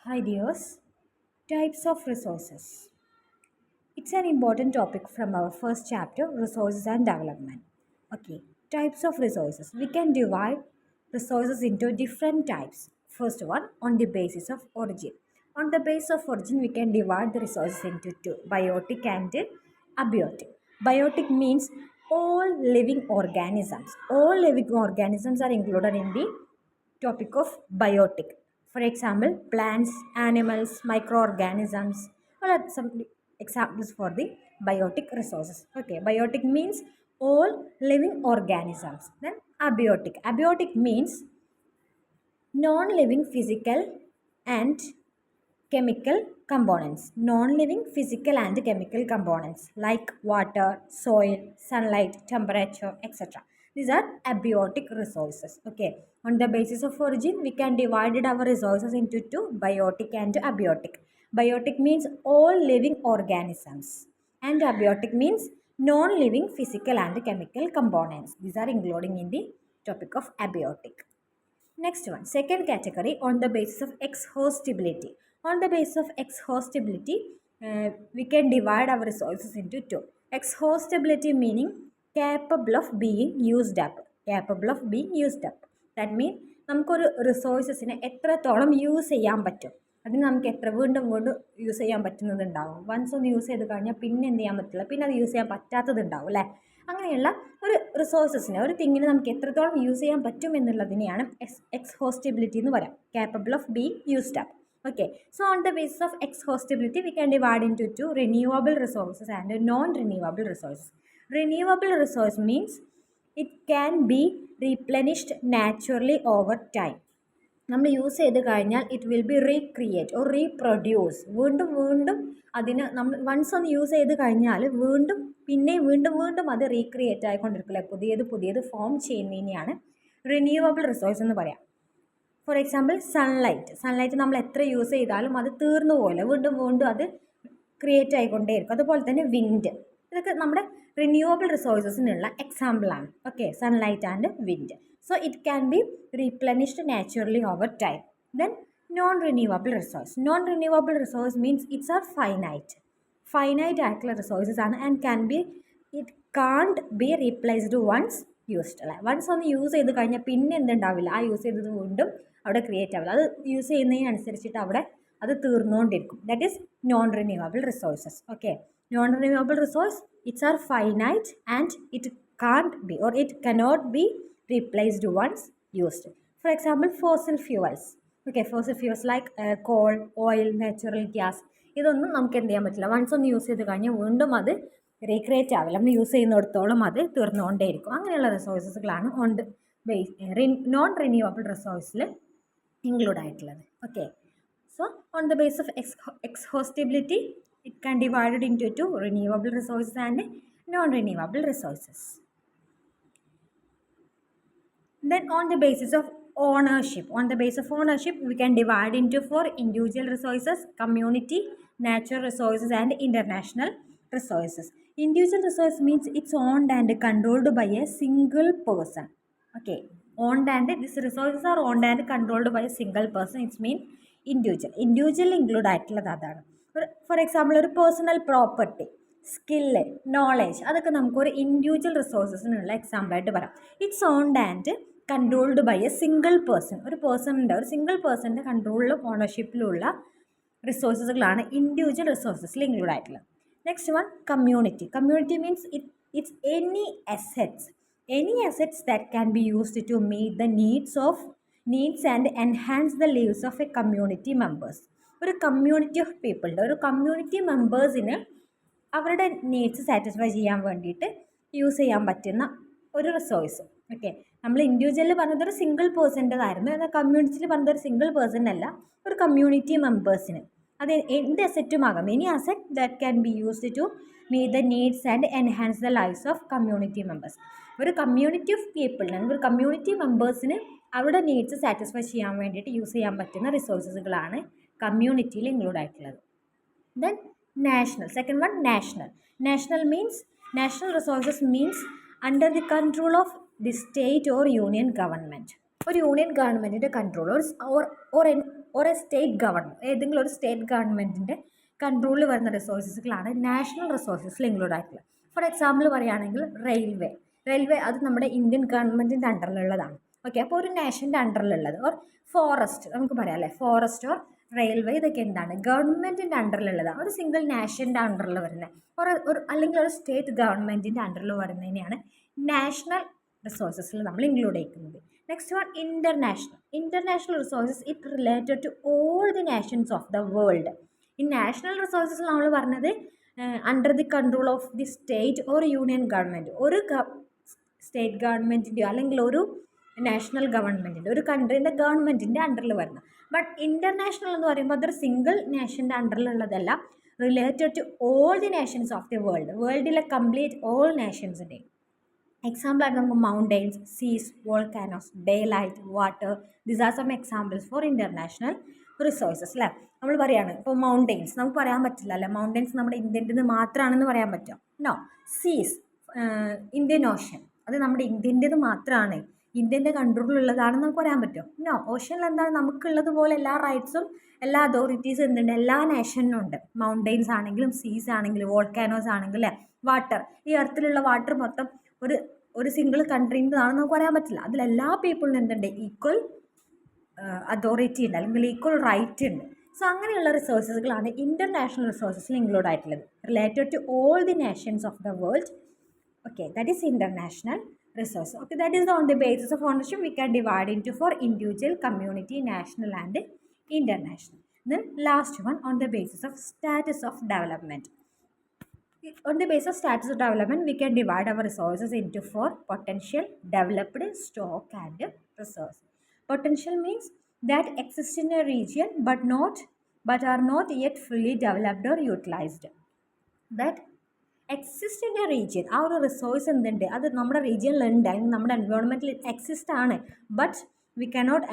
Hi dears, types of resources. It's an important topic from our first chapter, resources and development. Okay, types of resources. We can divide resources into different types. First one, on the basis of origin. On the basis of origin, we can divide the resources into two, biotic and abiotic. Biotic means all living organisms. All living organisms are included in the topic of biotic. For example, plants, animals, microorganisms, all are some examples for the biotic resources. Okay, biotic means all living organisms. Then abiotic. Abiotic means non-living physical and chemical components. Non-living physical and chemical components like water, soil, sunlight, temperature, etc. These are abiotic resources. Okay. On the basis of origin, we can divide our resources into two, biotic and abiotic. Biotic means all living organisms and abiotic means non-living physical and chemical components. These are including in the topic of abiotic. Next one, second category, on the basis of exhaustibility. On the basis of exhaustibility, we can divide our resources into two. Exhaustibility meaning capable of being used up. Capable of being used up. That means നമുക്കൊരു റിസോഴ്സസിനെ എത്രത്തോളം use ചെയ്യാൻ പറ്റും, അതിന് നമുക്ക് എത്ര വീണ്ടും വീണ്ടും use ചെയ്യാൻ പറ്റുന്നതുണ്ടാവും. വൺസ് ഒന്ന് യൂസ് ചെയ്ത് കഴിഞ്ഞാൽ പിന്നെ എന്ത് ചെയ്യാൻ പറ്റില്ല, പിന്നെ അത് യൂസ് ചെയ്യാൻ പറ്റാത്തതുണ്ടാവും അല്ലേ. അങ്ങനെയുള്ള ഒരു റിസോഴ്സസിനെ, ഒരു തിങ്ങിനെ നമുക്ക് എത്രത്തോളം യൂസ് ചെയ്യാൻ പറ്റും എന്നുള്ളതിനെയാണ് എക്സ്ഹോസ്റ്റിബിലിറ്റി എന്ന് പറയാം. capable of being used up. Okay, so on the basis of exhaustibility we can divide into two, renewable resources and non-renewable resources. Renewable resource means it can be replenished naturally over time. നമ്മൾ use ചെയ്ത് കഴിഞ്ഞാൽ it will be recreate or reproduce. വീണ്ടും വീണ്ടും അതിന് നമ്മൾ once ഒന്ന് use ചെയ്ത് കഴിഞ്ഞാൽ വീണ്ടും വീണ്ടും വീണ്ടും അത് റീക്രിയേറ്റ് ആയിക്കൊണ്ടിരിക്കില്ല, പുതിയത് ഫോം ചെയ്യുന്നതിനെയാണ് റിന്യൂവബിൾ റിസോഴ്സ് എന്ന് പറയാം. ഫോർ എക്സാമ്പിൾ സൺലൈറ്റ് നമ്മൾ എത്ര യൂസ് ചെയ്താലും അത് തീർന്നു പോകില്ല, വീണ്ടും വീണ്ടും അത് ക്രിയേറ്റ് ആയിക്കൊണ്ടേയിരിക്കും. അതുപോലെ തന്നെ വിൻഡ്, ഇതൊക്കെ നമ്മുടെ റിന്യൂവബിൾ റിസോഴ്സസിനുള്ള എക്സാമ്പിളാണ്. Okay, sunlight and wind. So it can be replenished naturally over time. Then non-renewable resource. Non-renewable resource means it's a finite ആയിട്ടുള്ള റിസോഴ്സസ് ആണ് and it can't be replaced once used. അല്ലേ, once ഒന്ന് use ചെയ്ത് കഴിഞ്ഞാൽ പിന്നെ എന്തുണ്ടാവില്ല, ആ use ചെയ്തത് വീണ്ടും അവിടെ ക്രിയേറ്റ് ആവില്ല, അത് യൂസ് ചെയ്യുന്നതിനനുസരിച്ചിട്ട് അവിടെ അത് തീർന്നുകൊണ്ടിരിക്കും. That is non renewable resources. Okay, non renewable resource it's are finite and it can't be or it cannot be replaced once used. For example, fossil fuels. Okay, fossil fuels like coal, oil, natural gas. ഇതൊന്നും നമുക്ക് എന്ത് ചെയ്യാൻ പറ്റില്ല, once ഒന്ന് use ചെയ്ത് കഴിഞ്ഞാൽ വീണ്ടും അത് റീക്രിയേറ്റ് ആവില്ല, നമ്മൾ യൂസ് ചെയ്യുന്നിടത്തോളം അത് തീർന്നുകൊണ്ടേയിരിക്കും. അങ്ങനെയുള്ള റിസോഴ്സസുകളാണ് ഓൺ ദ നോൺ റിന്യൂവബിൾ റിസോഴ്സിൽ ഇൻക്ലൂഡ് ആയിട്ടുള്ളത്. Okay, so on the base of exhaustibility it can be divided into two, renewable resources and non-renewable resources. Then on the basis of ownership, we can divide into four, individual resources, community, natural resources and international resources. Individual resource means it's owned and controlled by a single person. Okay, owned and these resources are owned and controlled by a single person. It means individual include ആയിട്ടുള്ളത് അതാണ്. For example, ഒരു personal property, skill, knowledge, അതൊക്കെ നമുക്കൊരു individual റിസോഴ്സസിനുള്ള എക്സാമ്പിളായിട്ട് പറയാം. It's owned and controlled by a single person. ഒരു single പേഴ്സണിൻ്റെ കൺട്രോളിലും ഓണർഷിപ്പിലുള്ള റിസോഴ്സസുകളാണ് ഇൻഡിവിജ്വൽ റിസോഴ്സസിൽ ഇൻക്ലൂഡ് ആയിട്ടുള്ളത്. Next one, community. Community means it's any assets that can be used to meet the needs and enhance the leaves of a community members. ഒരു community of പീപ്പിളിൻ്റെ, ഒരു കമ്മ്യൂണിറ്റി മെമ്പേഴ്സിന് അവരുടെ നീഡ്സ് സാറ്റിസ്ഫൈ ചെയ്യാൻ വേണ്ടിയിട്ട് use ചെയ്യാൻ പറ്റുന്ന ഒരു റിസോഴ്സ്. ഓക്കെ, നമ്മൾ ഇൻഡിവിജ്വലിൽ പറഞ്ഞത് ഒരു സിംഗിൾ പേഴ്സൻ്റെതായിരുന്നു, എന്നാൽ കമ്മ്യൂണിറ്റിയിൽ പറഞ്ഞത് ഒരു സിംഗിൾ പേഴ്സൺ അല്ല, ഒരു കമ്മ്യൂണിറ്റി മെമ്പേഴ്സിന്. അത് എന്ത് അസെറ്റും ആകാം, any asset that can be used to meet the needs and enhance the lifes of community members. ഒരു കമ്മ്യൂണിറ്റി ഓഫ് പീപ്പിളിന്, ഒരു കമ്മ്യൂണിറ്റി മെമ്പേഴ്സിന് അവരുടെ നീഡ്സ് സാറ്റിസ്ഫൈ ചെയ്യാൻ വേണ്ടിയിട്ട് യൂസ് ചെയ്യാൻ പറ്റുന്ന റിസോഴ്സസുകളാണ് കമ്മ്യൂണിറ്റിയിൽ ഇൻക്ലൂഡ് ആയിട്ടുള്ളത്. Then national. Second one, national means national resources means under the control of the state or union government. ഒരു യൂണിയൻ ഗവൺമെൻറ്റിൻ്റെ control or A state government, ഏതെങ്കിലും ഒരു സ്റ്റേറ്റ് ഗവൺമെൻറ്റിൻ്റെ കൺട്രോളിൽ വരുന്ന റിസോഴ്സസുകളാണ് നാഷണൽ റിസോഴ്സസിൽ ഇൻക്ലൂഡ് ആയിട്ടുള്ളത്. ഫോർ എക്സാമ്പിൾ പറയുകയാണെങ്കിൽ റെയിൽവേ അത് നമ്മുടെ ഇന്ത്യൻ ഗവൺമെൻറ്റിൻ്റെ അണ്ടറിലുള്ളതാണ്. ഓക്കെ, അപ്പോൾ ഒരു നാഷൻ്റെ അണ്ടറിലുള്ളത്. ഓർ ഫോറസ്റ്റ് നമുക്ക് പറയാം അല്ലേ, ഫോറസ്റ്റ് ഓർ റെയിൽവേ ഇതൊക്കെ എന്താണ് ഗവൺമെൻറ്റിൻ്റെ അണ്ടറിലുള്ളതാണ്, ഒരു സിംഗിൾ നാഷൻ്റെ അണ്ടറിൽ വരുന്നത് അല്ലെങ്കിൽ ഒരു സ്റ്റേറ്റ് ഗവൺമെൻറ്റിൻ്റെ അണ്ടറിൽ വരുന്നതിനെയാണ് നാഷണൽ റിസോഴ്സസിൽ നമ്മൾ ഇൻക്ലൂഡ് ചെയ്യുന്നത്. Next one international resources it related to all the nations of the world. ഈ നാഷണൽ റിസോഴ്സസ് നമ്മൾ പറഞ്ഞത് under the control of the state or union government, ഒരു സ്റ്റേറ്റ് ഗവൺമെൻറ്റിൻ്റെയോ അല്ലെങ്കിൽ ഒരു നാഷണൽ ഗവൺമെൻറ്റിൻ്റെ ഒരു കൺട്രീൻ്റെ ഗവൺമെൻറ്റിൻ്റെ അണ്ടറിൽ വരുന്നത്. ബട്ട് ഇൻ്റർനാഷണൽ എന്ന് പറയുമ്പോൾ അതൊരു സിംഗിൾ നാഷൻ്റെ അണ്ടറിലുള്ളതല്ല, related to all the nations of the വേൾഡിലെ കംപ്ലീറ്റ് ഓൾ നാഷൻസിൻ്റെയും. എക്സാമ്പിളായിട്ട് നമുക്ക് mountains, seas, volcanoes, daylight, water, these are some examples for international resources അല്ലേ. നമ്മൾ പറയുകയാണ് ഇപ്പോൾ മൗണ്ടെയിൻസ് നമുക്ക് പറയാൻ പറ്റില്ല അല്ലേ, മൗണ്ടെയിൻസ് നമ്മുടെ ഇന്ത്യൻ്റെത് മാത്രമാണെന്ന് പറയാൻ പറ്റുമോ? നോ. സീസ്, ഇന്ത്യൻ ഓഷ്യൻ, അത് നമ്മുടെ ഇന്ത്യൻ്റെത് മാത്രമാണ്, ഇന്ത്യൻ്റെ കൺട്രോളിലുള്ളതാണെന്ന് നമുക്ക് പറയാൻ പറ്റുമോ? നോ. ഓഷ്യനിൽ എന്താണ് നമുക്കുള്ളതുപോലെ എല്ലാ റൈറ്റ്സും എല്ലാ അതോറിറ്റീസും എന്തുണ്ട്, എല്ലാ നേഷനും ഉണ്ട്. മൗണ്ടെയിൻസ് ആണെങ്കിലും സീസ് ആണെങ്കിലും വോൾക്കാനോസ് ആണെങ്കിലും വാട്ടർ, ഈ എർത്തിലുള്ള വാട്ടർ മൊത്തം ഒരു സിംഗിൾ കൺട്രീൻ്റെതാണെന്ന് നമുക്ക് പറയാൻ പറ്റില്ല. അതിലെല്ലാ പീപ്പിളിനും എന്തുണ്ട്, ഈക്വൽ അതോറിറ്റി ഉണ്ട് അല്ലെങ്കിൽ ഈക്വൽ റൈറ്റ് ഉണ്ട്. സോ അങ്ങനെയുള്ള റിസോഴ്സസുകളാണ് ഇൻ്റർനാഷണൽ റിസോഴ്സസിൽ ഇൻക്ലൂഡ് ആയിട്ടുള്ളത്, related to all the nations of the world. Okay, that is international resource. Okay, that is on the basis of ownership we can divide into for individual, community, national and international. Then last one on the basis of status of development. On the basis of status of development we can divide our resources into four: potential, developed, stock and resource. Potential means that exist in a region but are not yet fully developed or utilized. That exist in a region, ആ ഒരു resource എന്തുണ്ട്, അത് നമ്മുടെ റീജിയനിലുണ്ട് അല്ലെങ്കിൽ നമ്മുടെ എൻവയോൺമെൻറ്റിൽ exist ആണ്, but we cannot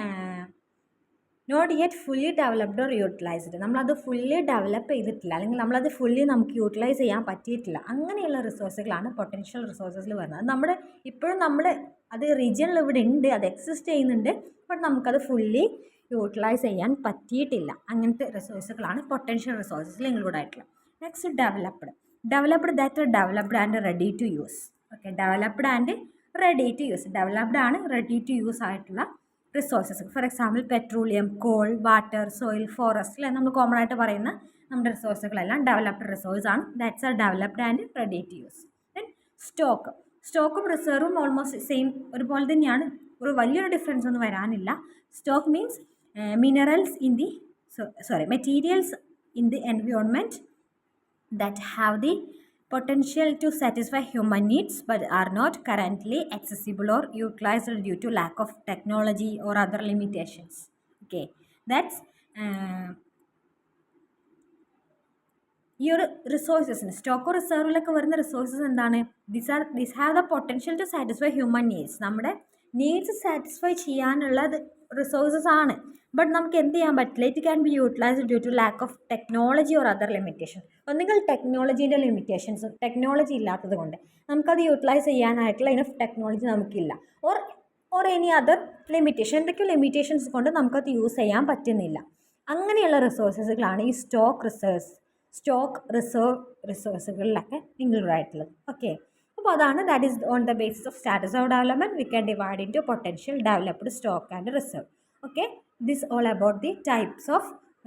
not yet fully developed or utilised. നമ്മളത് ഫുള്ളി ഡെവലപ്പ് ചെയ്തിട്ടില്ല അല്ലെങ്കിൽ നമ്മളത് ഫുള്ളി നമുക്ക് യൂട്ടിലൈസ് ചെയ്യാൻ പറ്റിയിട്ടില്ല. അങ്ങനെയുള്ള റിസോഴ്സുകളാണ് പൊട്ടൻഷ്യൽ റിസോഴ്സസിൽ വരുന്നത്. ഇപ്പോഴും നമ്മൾ അത് റീജിയനിൽ ഇവിടെ ഉണ്ട്, അത് എക്സിസ്റ്റ് ചെയ്യുന്നുണ്ട്, ബട്ട് നമുക്കത് ഫുള്ളി യൂട്ടിലൈസ് ചെയ്യാൻ പറ്റിയിട്ടില്ല. അങ്ങനത്തെ റിസോഴ്സുകളാണ് പൊട്ടൻഷ്യൽ റിസോഴ്സസിൽ ഇൻക്ലൂഡ് ആയിട്ടുള്ളത്. Next developed that are developed and ready to use. Okay, developed and ready to use. Developed ആണ് ready to use ആയിട്ടുള്ള resources. For example petroleum, coal, water, soil, forest അല്ലെ നമ്മൾ common ആയിട്ട് പറയുന്ന നമ്മുടെ റിസോഴ്സുകളെല്ലാം ഡെവലപ്ഡ് റിസോഴ്സ് ആണ്. That's are developed and ready to use. Then സ്റ്റോക്കും റിസർവും ഓൾമോസ്റ്റ് സെയിം ഒരുപോലെ തന്നെയാണ്, ഒരു വലിയൊരു ഡിഫറൻസ് ഒന്നും വരാനില്ല. Stock means materials in the environment that have the potential to satisfy human needs but are not currently accessible or utilized due to lack of technology or other limitations. Okay, that's ഈ ഒരു റിസോഴ്സസിന് സ്റ്റോക്കോ റിസർവിലൊക്കെ വരുന്ന resources എന്താണ്, this have the potential to satisfy human needs, നമ്മുടെ needs satisfy ചെയ്യാനുള്ള resources ആണ്. But നമുക്ക് എന്ത് ചെയ്യാൻ പറ്റില്ല, it can be utilised due to lack of technology or other limitation. ഒന്നുകിൽ ടെക്നോളജീൻ്റെ ലിമിറ്റേഷൻസ്, ടെക്നോളജി ഇല്ലാത്തത് കൊണ്ട് നമുക്കത് യൂട്ടിലൈസ് ചെയ്യാനായിട്ടുള്ള ഇനഫ് ടെക്നോളജി നമുക്കില്ല, ഓർ എനി അതർ ലിമിറ്റേഷൻ, എന്തൊക്കെയോ ലിമിറ്റേഷൻസ് കൊണ്ട് നമുക്കത് യൂസ് ചെയ്യാൻ പറ്റുന്നില്ല. അങ്ങനെയുള്ള റിസോഴ്സസുകളാണ് ഈ സ്റ്റോക്ക് റിസർവ് റിസോഴ്സുകളിലൊക്കെ ഇൻക്ലൂഡ് ആയിട്ടുള്ളത്. ഓക്കെ, അപ്പോൾ അതാണ് that is on the basis of status of development we can divide into potential, developed, stock and reserve. Okay, this all about the types of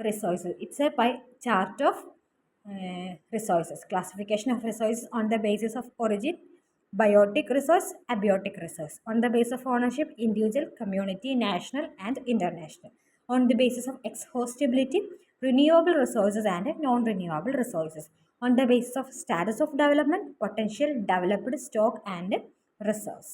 resources. It's a pie chart of resources, classification of resources on the basis of origin, biotic resource, abiotic resource, on the basis of ownership, individual, community, national and international, on the basis of exhaustibility, renewable resources and non-renewable resources, on the basis of status of development, potential, developed, stock and resource.